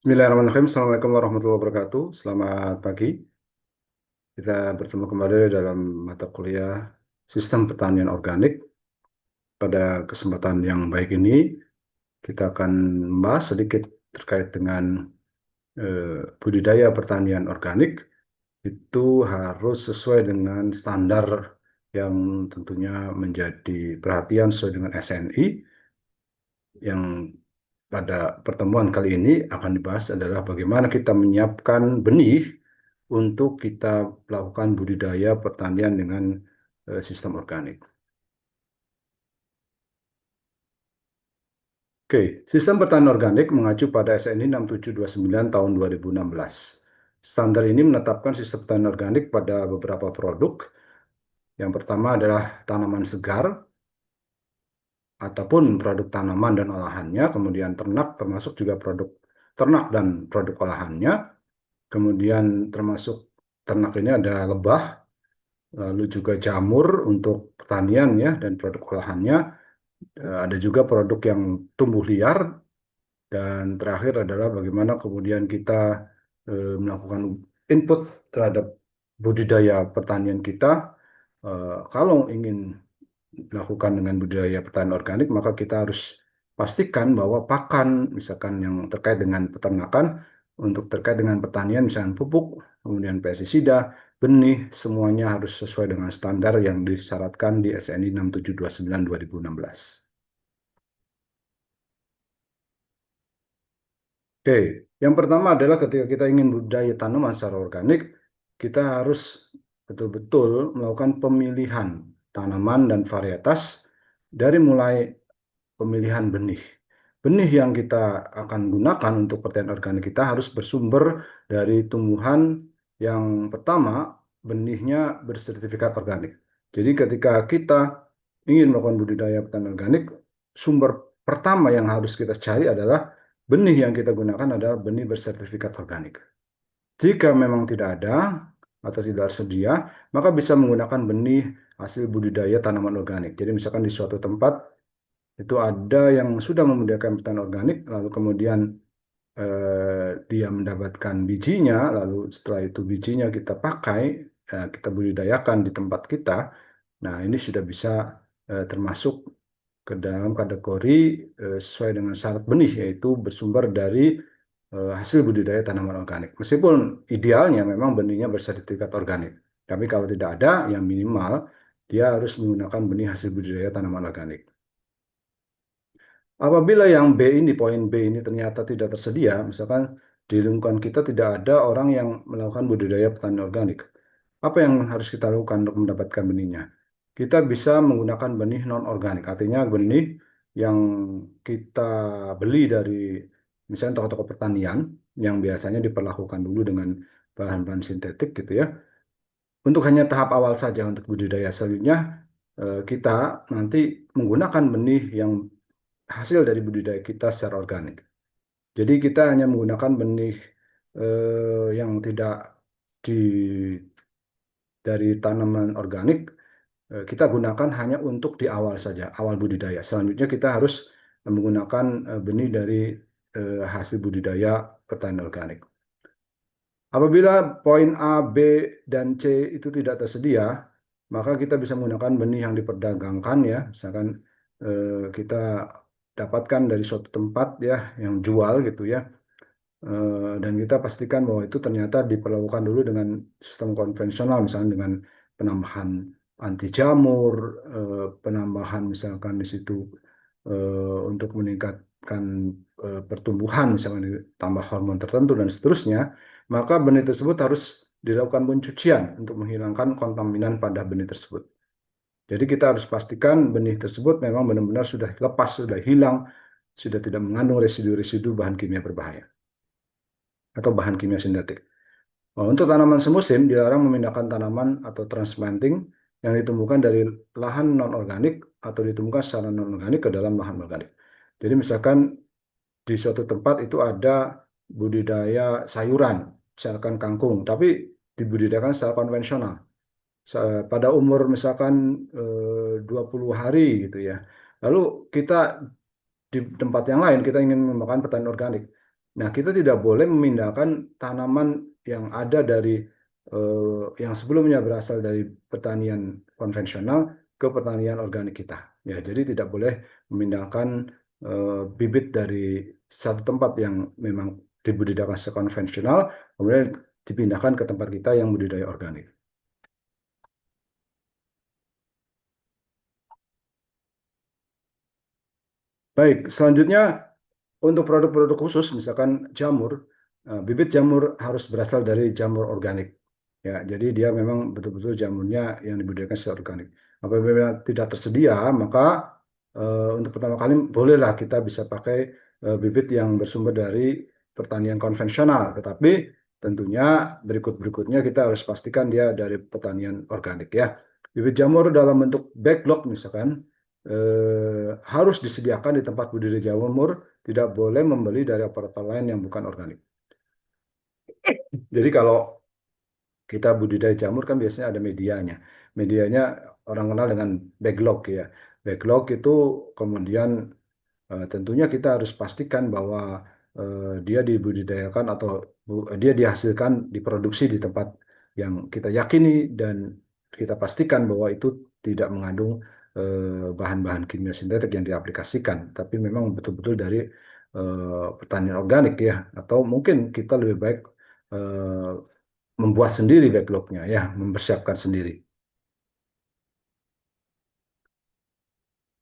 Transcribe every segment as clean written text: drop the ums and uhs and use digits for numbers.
Bismillahirrahmanirrahim. Assalamualaikum warahmatullahi wabarakatuh. Selamat pagi. Kita bertemu kembali dalam mata kuliah Sistem Pertanian Organik. Pada kesempatan yang baik ini, kita akan membahas sedikit terkait dengan budidaya pertanian organik. Itu harus sesuai dengan standar yang tentunya menjadi perhatian sesuai dengan SNI. Yang pada pertemuan kali ini akan dibahas adalah bagaimana kita menyiapkan benih untuk kita melakukan budidaya pertanian dengan sistem organik. Oke, sistem pertanian organik mengacu pada SNI 6729 tahun 2016. Standar ini menetapkan sistem pertanian organik pada beberapa produk. Yang pertama adalah tanaman segar ataupun produk tanaman dan olahannya, kemudian ternak termasuk juga produk ternak dan produk olahannya, kemudian termasuk ternak ini ada lebah, lalu juga jamur untuk pertanian ya dan produk olahannya. Ada juga produk yang tumbuh liar dan terakhir adalah bagaimana kemudian kita melakukan input terhadap budidaya pertanian kita. Kalau ingin melakukan dengan budidaya pertanian organik, maka kita harus pastikan bahwa pakan, misalkan yang terkait dengan peternakan, untuk terkait dengan pertanian, misalkan pupuk, kemudian pestisida, benih, semuanya harus sesuai dengan standar yang disyaratkan di SNI 6729 2016. Oke, yang pertama adalah ketika kita ingin budidaya tanaman secara organik, kita harus betul-betul melakukan pemilihan tanaman dan varietas dari mulai pemilihan benih. Benih yang kita akan gunakan untuk pertanian organik kita harus bersumber dari tumbuhan yang pertama, benihnya bersertifikat organik. Jadi ketika kita ingin melakukan budidaya pertanian organik, sumber pertama yang harus kita cari adalah benih yang kita gunakan adalah benih bersertifikat organik. Jika memang tidak ada atau tidak tersedia, maka bisa menggunakan benih hasil budidaya tanaman organik. Jadi misalkan di suatu tempat itu ada yang sudah memudahkan pertanian organik, lalu kemudian dia mendapatkan bijinya, lalu setelah itu bijinya kita pakai, kita budidayakan di tempat kita. Nah, ini sudah bisa termasuk ke dalam kategori sesuai dengan syarat benih, yaitu bersumber dari hasil budidaya tanaman organik. Meskipun idealnya memang benihnya bersertifikat organik, tapi kalau tidak ada, yang minimal dia harus menggunakan benih hasil budidaya tanaman organik. Apabila yang B ini, poin B ini ternyata tidak tersedia, misalkan di lingkungan kita tidak ada orang yang melakukan budidaya petani organik, apa yang harus kita lakukan untuk mendapatkan benihnya? Kita bisa menggunakan benih non-organik, artinya benih yang kita beli dari misalnya toko-toko pertanian yang biasanya diperlakukan dulu dengan bahan-bahan sintetik gitu ya. Untuk hanya tahap awal saja untuk budidaya, selanjutnya kita nanti menggunakan benih yang hasil dari budidaya kita secara organik. Jadi kita hanya menggunakan benih yang tidak di dari tanaman organik, kita gunakan hanya untuk di awal saja, awal budidaya. Selanjutnya kita harus menggunakan benih dari hasil budidaya pertanian organik. Apabila poin A, B, dan C itu tidak tersedia, maka kita bisa menggunakan benih yang diperdagangkan ya. Misalkan kita dapatkan dari suatu tempat ya yang jual gitu ya. Dan kita pastikan bahwa itu ternyata diperlakukan dulu dengan sistem konvensional, misalnya dengan penambahan anti jamur, penambahan misalkan di situ untuk meningkatkan pertumbuhan, misalnya ditambah hormon tertentu dan seterusnya, maka benih tersebut harus dilakukan pencucian untuk menghilangkan kontaminan pada benih tersebut. Jadi kita harus pastikan benih tersebut memang benar-benar sudah lepas, sudah hilang, sudah tidak mengandung residu-residu bahan kimia berbahaya atau bahan kimia sintetik. Nah, untuk tanaman semusim dilarang memindahkan tanaman atau transplanting yang ditumbuhkan dari lahan non-organik atau ditumbuhkan secara non-organik ke dalam lahan organik. Jadi misalkan di suatu tempat itu ada budidaya sayuran, misalkan kangkung, tapi dibudidayakan secara konvensional. Pada umur misalkan 20 hari gitu ya. Lalu kita di tempat yang lain kita ingin mengembangkan pertanian organik. Nah, kita tidak boleh memindahkan tanaman yang ada dari yang sebelumnya berasal dari pertanian konvensional ke pertanian organik kita. Ya, jadi tidak boleh memindahkan bibit dari satu tempat yang memang dibudidayakan secara konvensional, kemudian dipindahkan ke tempat kita yang budidaya organik. Baik, selanjutnya untuk produk-produk khusus, misalkan jamur, bibit jamur harus berasal dari jamur organik. Ya, jadi dia memang betul-betul jamurnya yang dibudidayakan secara organik. Apabila tidak tersedia, maka untuk pertama kali bolehlah kita bisa pakai bibit yang bersumber dari pertanian konvensional. Tetapi tentunya berikut-berikutnya kita harus pastikan dia dari pertanian organik ya. Bibit jamur dalam bentuk backlog misalkan harus disediakan di tempat budidaya jamur, tidak boleh membeli dari operator lain yang bukan organik. Jadi kalau kita budidaya jamur kan biasanya ada medianya. Medianya orang kenal dengan backlog ya. Backlog itu kemudian tentunya kita harus pastikan bahwa dia dibudidayakan atau dia dihasilkan, diproduksi di tempat yang kita yakini dan kita pastikan bahwa itu tidak mengandung bahan-bahan kimia sintetik yang diaplikasikan, tapi memang betul-betul dari pertanian organik ya. Atau mungkin kita lebih baik eh, membuat sendiri backlognya ya, mempersiapkan sendiri.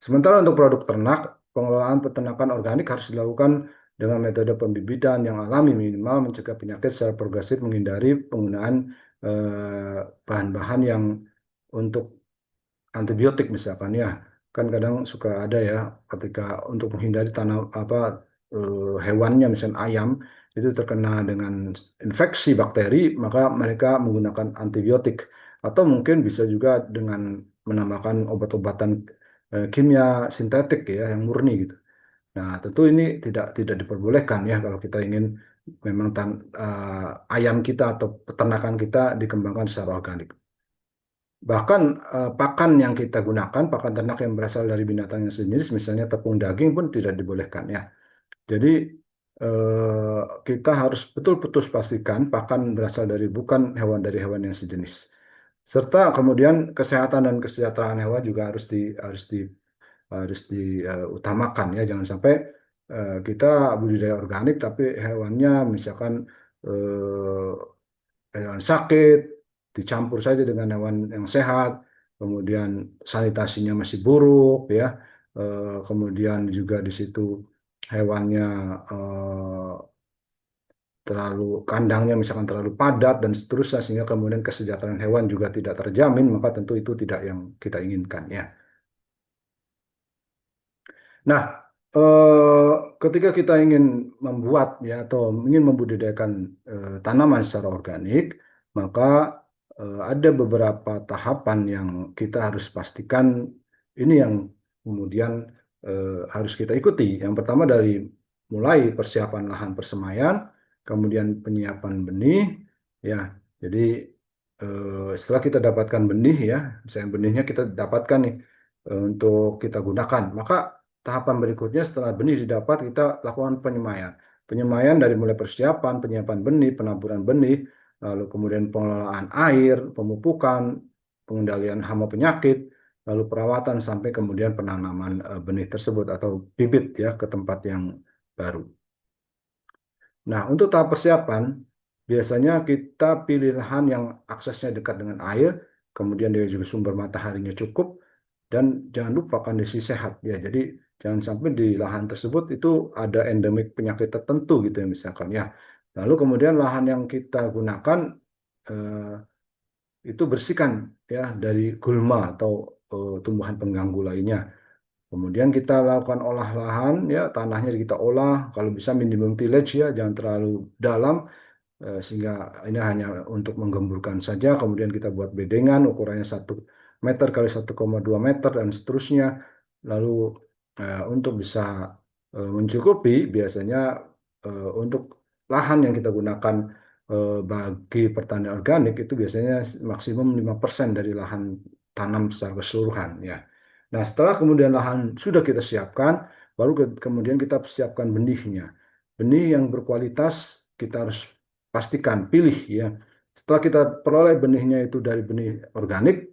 Sementara untuk produk ternak, pengelolaan peternakan organik harus dilakukan dengan metode pembibitan yang alami minimal mencegah penyakit secara progresif menghindari penggunaan bahan-bahan yang untuk antibiotik misalkan ya. Kan kadang suka ada ya ketika untuk menghindari tanam apa hewannya misalnya ayam itu terkena dengan infeksi bakteri, maka mereka menggunakan antibiotik atau mungkin bisa juga dengan menambahkan obat-obatan kimia sintetik ya yang murni gitu. Nah, tentu ini tidak diperbolehkan ya kalau kita ingin memang ayam kita atau peternakan kita dikembangkan secara organik. Bahkan pakan yang kita gunakan, pakan ternak yang berasal dari binatang yang sejenis, misalnya tepung daging pun tidak dibolehkan ya. Jadi kita harus betul-betul pastikan pakan berasal dari bukan hewan dari hewan yang sejenis. Serta kemudian kesehatan dan kesejahteraan hewan juga harus diutamakan ya. Jangan sampai kita budidaya organik tapi hewannya misalkan eh, hewan sakit dicampur saja dengan hewan yang sehat, kemudian sanitasinya masih buruk ya. Kemudian juga di situ hewannya terlalu kandangnya misalkan terlalu padat dan seterusnya sehingga kemudian kesejahteraan hewan juga tidak terjamin, maka tentu itu tidak yang kita inginkan ya. Nah, ketika kita ingin membuat ya atau ingin membudidayakan tanaman secara organik, maka ada beberapa tahapan yang kita harus pastikan ini yang kemudian harus kita ikuti. Yang pertama dari mulai persiapan lahan persemaian, kemudian penyiapan benih, ya. Jadi setelah kita dapatkan benih ya, misalnya benihnya kita dapatkan nih untuk kita gunakan, maka tahapan berikutnya setelah benih didapat, kita lakukan penyemaian. Penyemaian dari mulai persiapan, penyiapan benih, penaburan benih, lalu kemudian pengelolaan air, pemupukan, pengendalian hama penyakit, lalu perawatan sampai kemudian penanaman benih tersebut atau bibit ya ke tempat yang baru. Nah, untuk tahap persiapan, biasanya kita pilih lahan yang aksesnya dekat dengan air, kemudian dia juga sumber mataharinya cukup, dan jangan lupa kondisi sehat ya. Jadi jangan sampai di lahan tersebut itu ada endemik penyakit tertentu gitu ya misalkan ya. Lalu kemudian lahan yang kita gunakan eh, itu bersihkan ya dari gulma atau tumbuhan pengganggu lainnya. Kemudian kita lakukan olah lahan ya, tanahnya kita olah, kalau bisa minimum tillage ya, jangan terlalu dalam sehingga ini hanya untuk menggemburkan saja. Kemudian kita buat bedengan ukurannya 1 meter kali 1,2 meter dan seterusnya. Lalu untuk bisa mencukupi biasanya untuk lahan yang kita gunakan bagi pertanian organik itu biasanya maksimum 5% dari lahan tanam secara keseluruhan ya. Nah, setelah kemudian lahan sudah kita siapkan, baru kemudian kita siapkan benihnya. benih yang berkualitas kita harus pastikan pilih ya. Setelah kita peroleh benihnya itu dari benih organik,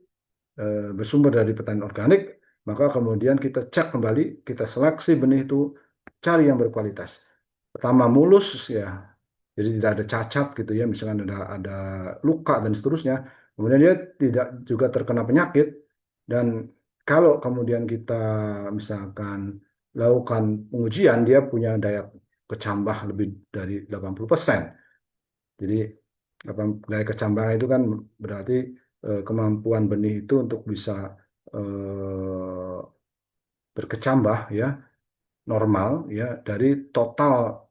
bersumber dari petani organik, maka kemudian kita cek kembali, kita seleksi benih itu, cari yang berkualitas. Pertama mulus ya, jadi tidak ada cacat gitu ya, misalkan ada luka dan seterusnya. Kemudian dia tidak juga terkena penyakit, dan kalau kemudian kita misalkan lakukan pengujian, dia punya daya kecambah lebih dari 80%. Jadi gaya kecambangan itu kan berarti kemampuan benih itu untuk bisa eh, berkecambah ya normal ya dari total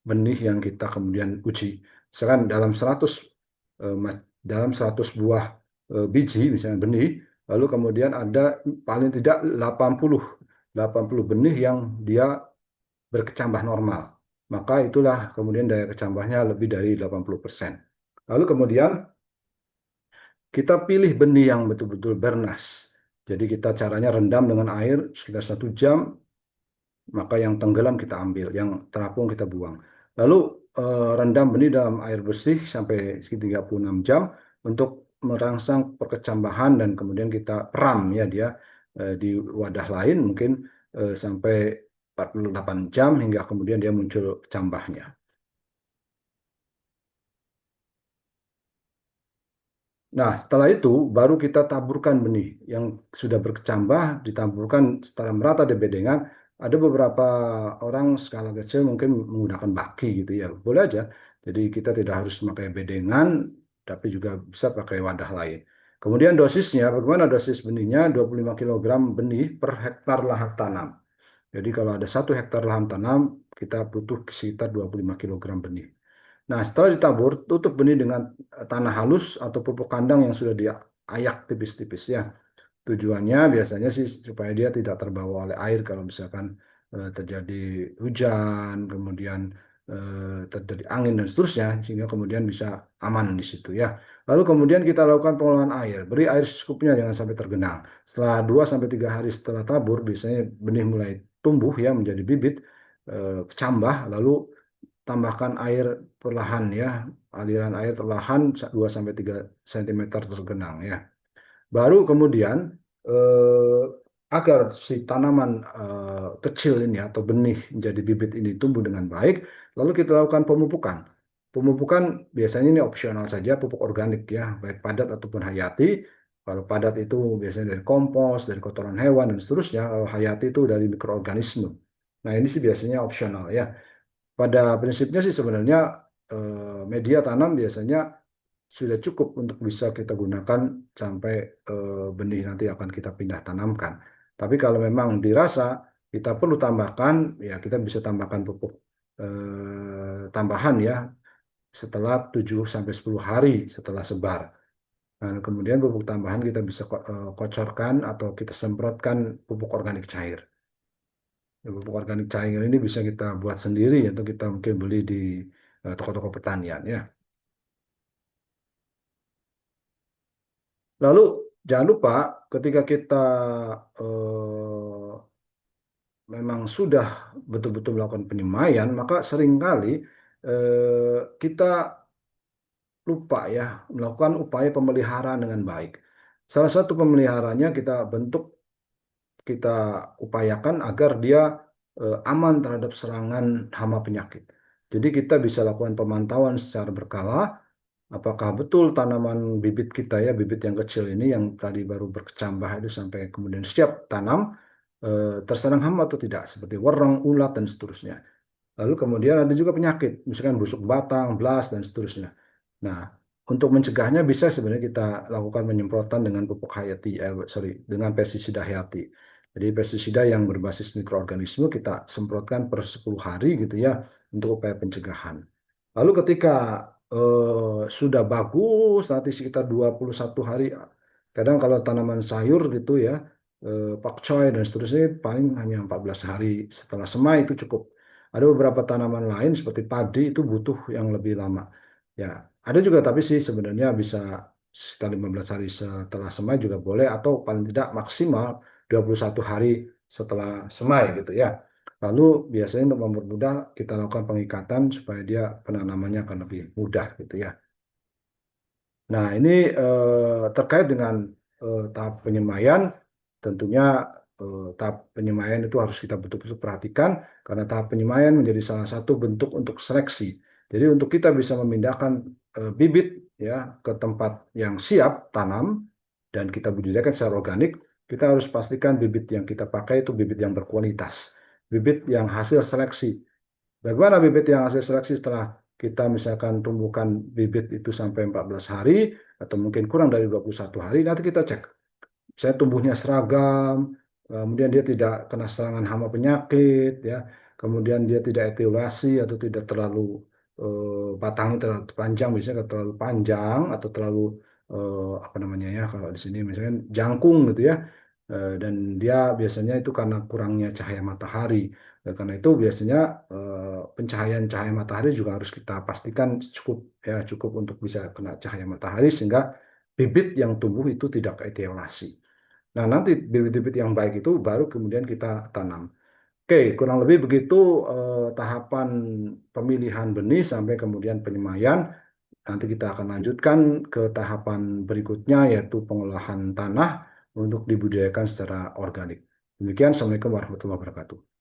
benih yang kita kemudian uji. Misalkan dalam 100 buah biji misalnya benih, lalu kemudian ada paling tidak 80 benih yang dia berkecambah normal. Maka itulah kemudian daya kecambahnya lebih dari 80%. Lalu kemudian kita pilih benih yang betul-betul bernas. Jadi kita caranya rendam dengan air sekitar 1 jam, maka yang tenggelam kita ambil, yang terapung kita buang. Lalu rendam benih dalam air bersih sampai sekitar 36 jam untuk merangsang perkecambahan dan kemudian kita peram ya dia di wadah lain mungkin sampai 48 jam hingga kemudian dia muncul cambahnya. Nah, setelah itu baru kita taburkan benih yang sudah berkecambah, ditaburkan secara merata di bedengan. Ada beberapa orang skala kecil mungkin menggunakan baki gitu ya, boleh aja. Jadi kita tidak harus memakai bedengan, tapi juga bisa pakai wadah lain. Kemudian dosisnya, bagaimana dosis benihnya? 25 kilogram benih per hektar lahan tanam. Jadi kalau ada 1 hektar lahan tanam, kita butuh sekitar 25 kilogram benih. Nah, setelah ditabur, tutup benih dengan tanah halus atau pupuk kandang yang sudah diayak tipis-tipis ya. Tujuannya biasanya sih supaya dia tidak terbawa oleh air kalau misalkan terjadi hujan, kemudian terjadi angin dan seterusnya, sehingga kemudian bisa aman di situ ya. Lalu kemudian kita lakukan pengolahan air, beri air secukupnya jangan sampai tergenang. Setelah 2 sampai 3 hari setelah tabur, biasanya benih mulai tumbuh ya menjadi bibit, kecambah, lalu tambahkan air perlahan ya, aliran air perlahan 2 sampai 3 cm tergenang ya. Baru kemudian eh, agar si tanaman kecil ini atau benih menjadi bibit ini tumbuh dengan baik, lalu kita lakukan pemupukan. Pemupukan biasanya ini opsional saja, pupuk organik ya, baik padat ataupun hayati. Kalau padat itu biasanya dari kompos, dari kotoran hewan dan seterusnya. Kalau hayati itu dari mikroorganisme. Nah ini sih biasanya opsional ya. Pada prinsipnya sih sebenarnya media tanam biasanya sudah cukup untuk bisa kita gunakan sampai benih nanti akan kita pindah tanamkan. Tapi kalau memang dirasa kita perlu tambahkan, ya kita bisa tambahkan pupuk tambahan ya setelah 7 sampai 10 hari setelah sebar. Dan kemudian pupuk tambahan kita bisa kocorkan atau kita semprotkan pupuk organik cair. Ya, pupuk organik cair ini bisa kita buat sendiri atau kita mungkin beli di toko-toko pertanian ya. Lalu jangan lupa ketika kita memang sudah betul-betul melakukan penyemaian, maka seringkali kita lupa ya melakukan upaya pemeliharaan dengan baik. Salah satu pemeliharannya kita bentuk, kita upayakan agar dia aman terhadap serangan hama penyakit. Jadi kita bisa lakukan pemantauan secara berkala, apakah betul tanaman bibit kita ya, bibit yang kecil ini yang tadi baru berkecambah itu sampai kemudian siap tanam, terserang hama atau tidak, seperti wereng, ulat, dan seterusnya. Lalu kemudian ada juga penyakit, misalkan busuk batang, blas, dan seterusnya. Nah, untuk mencegahnya bisa sebenarnya kita lakukan penyemprotan dengan pupuk hayati, sorry, dengan pestisida hayati. Jadi pestisida yang berbasis mikroorganisme kita semprotkan per 10 hari gitu ya untuk upaya pencegahan. Lalu ketika sudah bagus, nanti sekitar 21 hari, kadang kalau tanaman sayur gitu ya, pakcoy dan seterusnya paling hanya 14 hari setelah semai itu cukup. Ada beberapa tanaman lain seperti padi itu butuh yang lebih lama. Ya, ada juga tapi sih sebenarnya bisa sekitar 15 hari setelah semai juga boleh atau paling tidak maksimal 21 hari setelah semai gitu ya. Lalu biasanya untuk mempermudah kita lakukan pengikatan supaya dia penanamannya akan lebih mudah gitu ya. Nah, ini terkait dengan tahap penyemaian, tentunya tahap penyemaian itu harus kita betul-betul perhatikan karena tahap penyemaian menjadi salah satu bentuk untuk seleksi. Jadi untuk kita bisa memindahkan bibit ya ke tempat yang siap tanam dan kita budidayakan secara organik, kita harus pastikan bibit yang kita pakai itu bibit yang berkualitas, bibit yang hasil seleksi. Bagaimana bibit yang hasil seleksi setelah kita misalkan tumbuhkan bibit itu sampai 14 hari atau mungkin kurang dari 21 hari, nanti kita cek. Saya tumbuhnya seragam, kemudian dia tidak kena serangan hama penyakit, ya, kemudian dia tidak etiolasi atau tidak terlalu batangnya terlalu panjang, misalnya terlalu panjang atau terlalu apa namanya ya kalau di sini misalnya jangkung gitu ya. Dan dia biasanya itu karena kurangnya cahaya matahari. Karena itu biasanya pencahayaan cahaya matahari juga harus kita pastikan cukup ya cukup untuk bisa kena cahaya matahari sehingga bibit yang tumbuh itu tidak etiolasi. Nah, nanti bibit-bibit yang baik itu baru kemudian kita tanam. Oke, kurang lebih begitu tahapan pemilihan benih sampai kemudian penyemaian. Nanti kita akan lanjutkan ke tahapan berikutnya yaitu pengolahan tanah untuk dibudidayakan secara organik. Demikian, Assalamualaikum warahmatullahi wabarakatuh.